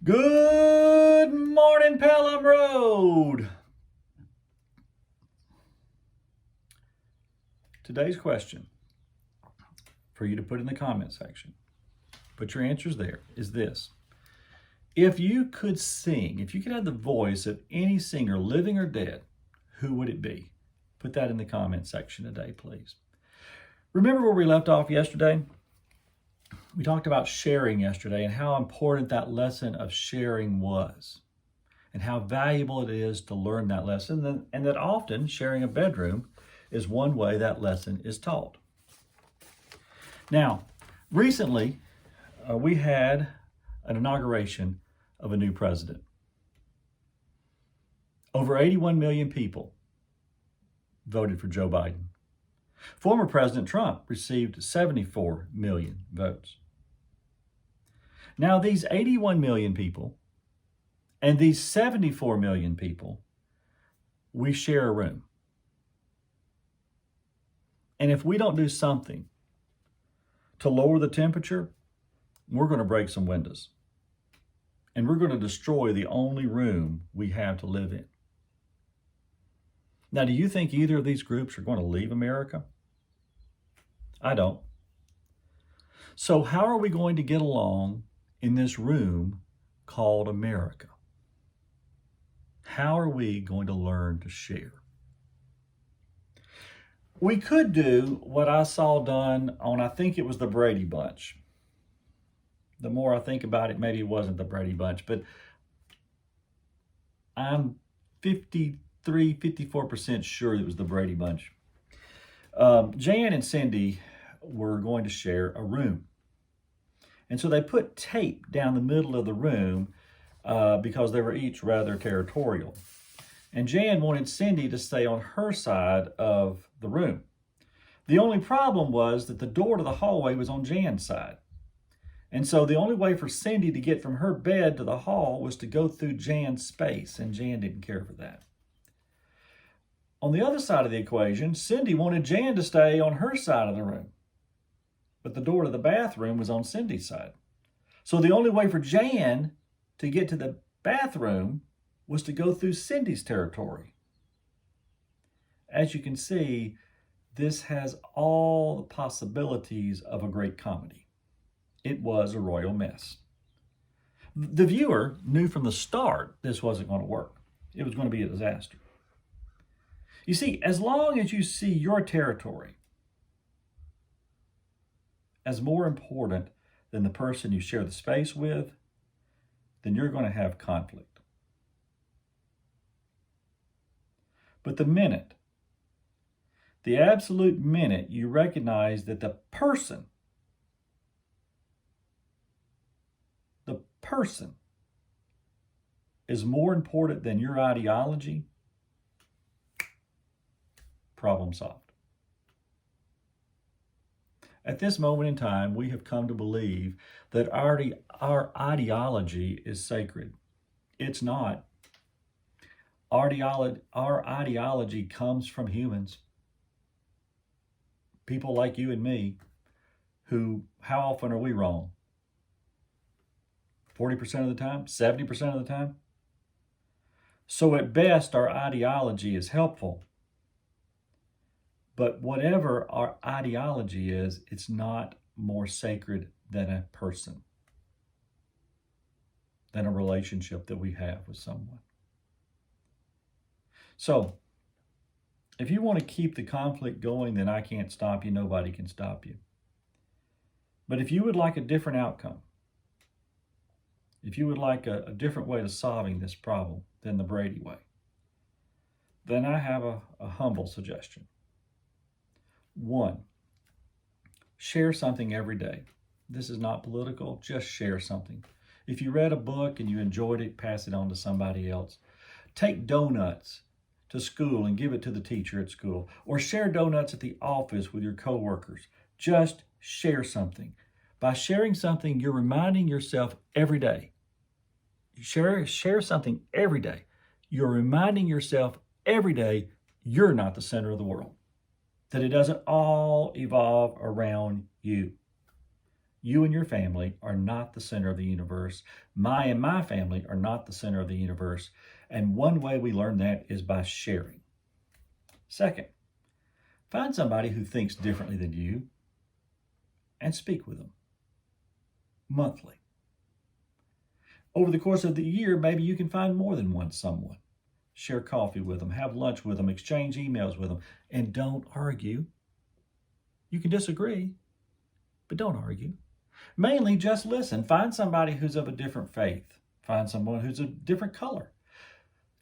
Good morning, Pelham Road. Today's question for you to put in the comment section, put your answers there, is this. If you could sing, if you could have the voice of any singer, living or dead, who would it be? Put that in the comment section today, please. Remember where we left off yesterday? We talked about sharing yesterday and how important that lesson of sharing was and how valuable it is to learn that lesson, and that often sharing a bedroom is one way that lesson is taught. Now, recently, we had an inauguration of a new president. Over 81 million people voted for Joe Biden. Former President Trump received 74 million votes. Now, these 81 million people and these 74 million people, we share a room. And if we don't do something to lower the temperature, we're going to break some windows. And we're going to destroy the only room we have to live in. Now, do you think either of these groups are going to leave America? I don't. So how are we going to get along in this room called America? How are we going to learn to share? We could do what I saw done on, I think it was the Brady Bunch. The more I think about it, maybe it wasn't the Brady Bunch, but I'm 54% sure it was the Brady Bunch. Jan and Cindy were going to share a room. And so they put tape down the middle of the room because they were each rather territorial. And Jan wanted Cindy to stay on her side of the room. The only problem was that the door to the hallway was on Jan's side. And so the only way for Cindy to get from her bed to the hall was to go through Jan's space, and Jan didn't care for that. On the other side of the equation, Cindy wanted Jan to stay on her side of the room, but the door to the bathroom was on Cindy's side. So the only way for Jan to get to the bathroom was to go through Cindy's territory. As you can see, this has all the possibilities of a great comedy. It was a royal mess. The viewer knew from the start this wasn't going to work. It was going to be a disaster. You see, as long as you see your territory as more important than the person you share the space with, then you're going to have conflict. But the absolute minute you recognize that the person is more important than your ideology, problem solved. At this moment in time, we have come to believe that our ideology is sacred. It's not. Our ideology comes from humans. People like you and me, who, how often are we wrong? 40% of the time? 70% of the time? So at best, our ideology is helpful. But whatever our ideology is, it's not more sacred than a person, than a relationship that we have with someone. So, if you want to keep the conflict going, then I can't stop you. Nobody can stop you. But if you would like a different outcome, if you would like a different way of solving this problem than the Brady way, then I have a humble suggestion. 1, share something every day. This is not political, just share something. If you read a book and you enjoyed it, pass it on to somebody else. Take donuts to school and give it to the teacher at school, or share donuts at the office with your coworkers. Just share something. By sharing something, you're reminding yourself every day. You share something every day. You're reminding yourself every day you're not the center of the world, that it doesn't all evolve around you. You and your family are not the center of the universe. My family are not the center of the universe. And one way we learn that is by sharing. Second, find somebody who thinks differently than you and speak with them monthly. Over the course of the year, maybe you can find more than one someone. Share coffee with them, have lunch with them, exchange emails with them, and don't argue. You can disagree, but don't argue. Mainly just listen. Find somebody who's of a different faith. Find someone who's a different color.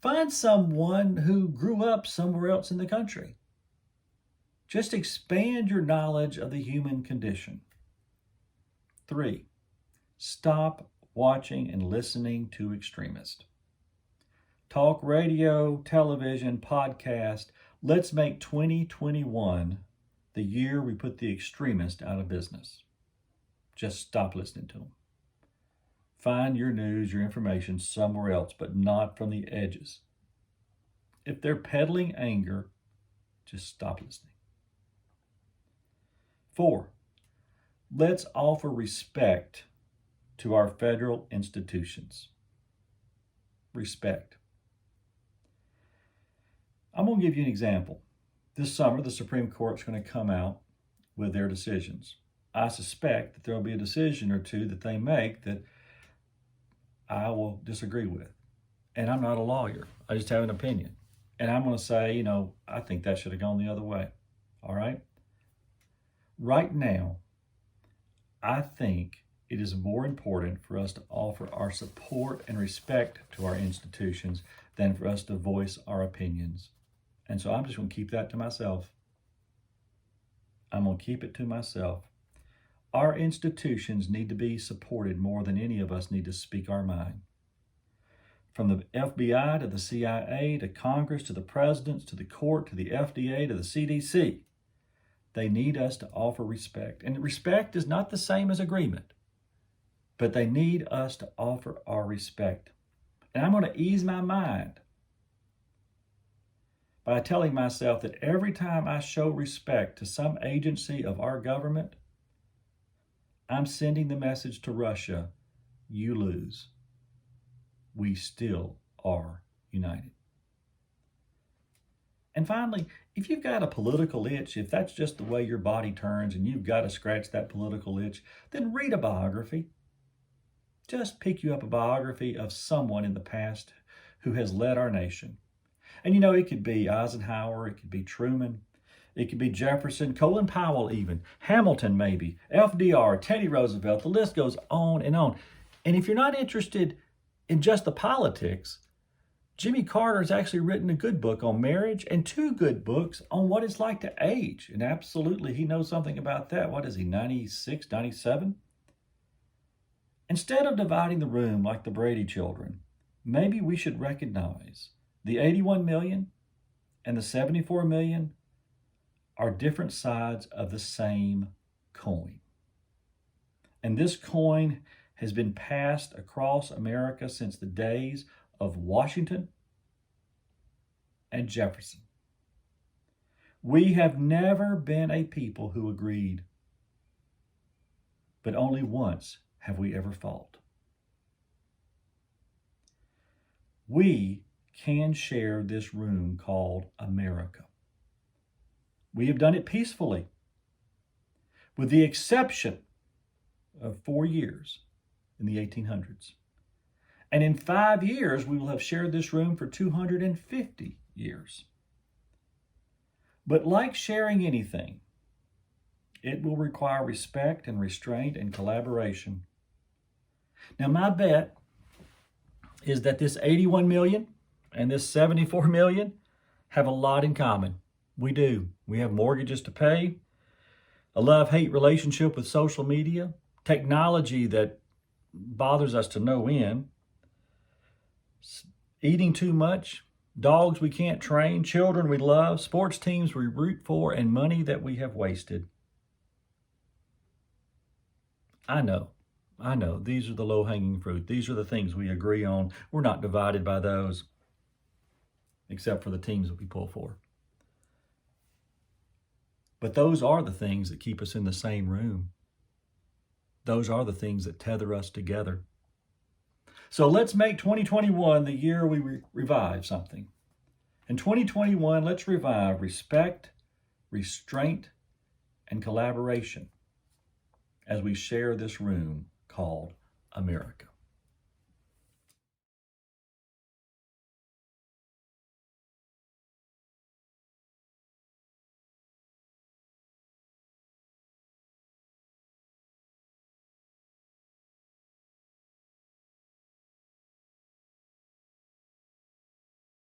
Find someone who grew up somewhere else in the country. Just expand your knowledge of the human condition. 3, stop watching and listening to extremists. Talk radio, television, podcast. Let's make 2021 the year we put the extremists out of business. Just stop listening to them. Find your news, your information somewhere else, but not from the edges. If they're peddling anger, just stop listening. 4, let's offer respect to our federal institutions. Respect. I'm going to give you an example. This summer, the Supreme Court's going to come out with their decisions. I suspect that there will be a decision or two that they make that I will disagree with. And I'm not a lawyer. I just have an opinion. And I'm going to say, I think that should have gone the other way. All right? Right now, I think it is more important for us to offer our support and respect to our institutions than for us to voice our opinions. And so I'm just going to keep that to myself. I'm going to keep it to myself. Our institutions need to be supported more than any of us need to speak our mind. From the FBI to the CIA to Congress to the presidents to the court to the FDA to the CDC, they need us to offer respect. And respect is not the same as agreement, but they need us to offer our respect. And I'm going to ease my mind by telling myself that every time I show respect to some agency of our government, I'm sending the message to Russia, you lose. We still are united. And finally, if you've got a political itch, if that's just the way your body turns and you've got to scratch that political itch, then read a biography. Just pick you up a biography of someone in the past who has led our nation. And it could be Eisenhower, it could be Truman, it could be Jefferson, Colin Powell even, Hamilton maybe, FDR, Teddy Roosevelt, the list goes on and on. And if you're not interested in just the politics, Jimmy Carter has actually written a good book on marriage and 2 good books on what it's like to age. And absolutely, he knows something about that. What is he, 96, 97? Instead of dividing the room like the Brady children, maybe we should recognize the 81 million and the 74 million are different sides of the same coin. And this coin has been passed across America since the days of Washington and Jefferson. We have never been a people who agreed, but only once have we ever fought. We can share this room called America. We have done it peacefully, with the exception of 4 years in the 1800s. And in 5 years, we will have shared this room for 250 years. But like sharing anything, it will require respect and restraint and collaboration. Now, my bet is that this 81 million and this 74 million have a lot in common. We do. We have mortgages to pay, a love-hate relationship with social media, technology that bothers us to no end, eating too much, dogs we can't train, children we love, sports teams we root for, and money that we have wasted. I know. These are the low-hanging fruit. These are the things we agree on. We're not divided by those, except for the teams that we pull for. But those are the things that keep us in the same room. Those are the things that tether us together. So let's make 2021 the year we revive something. In 2021, let's revive respect, restraint, and collaboration as we share this room called America.